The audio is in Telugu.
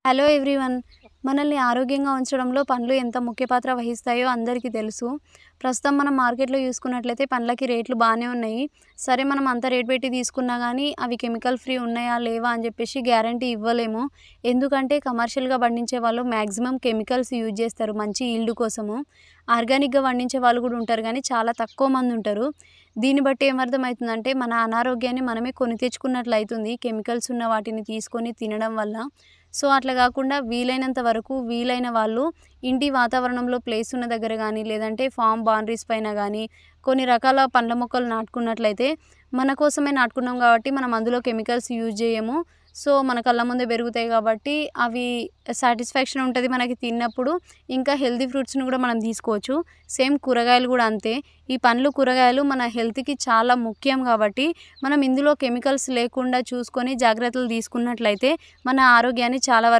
Hello everyone. మనల్ని ఆరోగ్యంగా ఉంచడంలో పండ్లు ఎంత ముఖ్య పాత్ర వహిస్తాయో అందరికీ తెలుసు. ప్రస్తుతం మనం మార్కెట్‌లో చూసుకున్నట్లయితే పండ్లకి రేట్లు బానే ఉన్నాయి. సరే మనం అంత రేట్ పెట్టి తీసుకున్నా గానీ అవి కెమికల్ ఫ్రీ ఉన్నాయా? లేవా? అని చెప్పేసి గ్యారంటీ ఇవ్వలేము. ఎందుకంటే కమర్షియల్‌గా పండించే వాళ్ళు మాక్సిమం కెమికల్స్ యూజ్ చేస్తారు మంచి ఈల్డ్ కోసము. ఆర్గానిక్‌గా పండించే వాళ్ళు కూడా ఉంటారు గానీ చాలా తక్కువ మందుంటారు. దీన్ని బట్టి ఏమర్థమవుతుందంటే మన అనారోగ్యాన్ని మనమే కొని తెచ్చుకున్నట్లయితుంది కెమికల్స్ ఉన్న వాటిని తీసుకొని తినడం వల్ల. సో, అట్లా గాకుండా వీలైనంత వరకు వీలైన వాళ్ళు ఇంటి వాతావరణంలో ప్లేస్ ఉన్న దగ్గర గానీ, లేదంటే ఫార్మ్ బౌండరీస్ పైన గానీ, కొన్ని రకాల పండ్ల మొక్కలు నాటుకున్నట్లయితే మన కోసమే నాటుకున్నాం గాబట్టి మనం అందులో కెమికల్స్ యూజ్ జేయము. సో, మన కళ్ళ ముందే పెరుగుతాయి గాబట్టి అవి సాటిస్ఫాక్షన్ ఉంటది మనకి తిన్నప్పుడు. ఇంకా హెల్తీ ఫ్రూట్స్‌ని గూడా మనం తీసుకోవచ్చు. సేమ్ కూరగాయలు గూడా అంతే. ఈ పండ్లు, కూరగాయలు మన హెల్త్‌కి చాలా ముఖ్యం గాబట్టి మనం ఇందులో కెమికల్స్ లేకుండా చూసుకొని జాగ్రత్తలు తీసుకున్నట్లయితే మన ఆరోగ్యాన్ని చాలా వరకు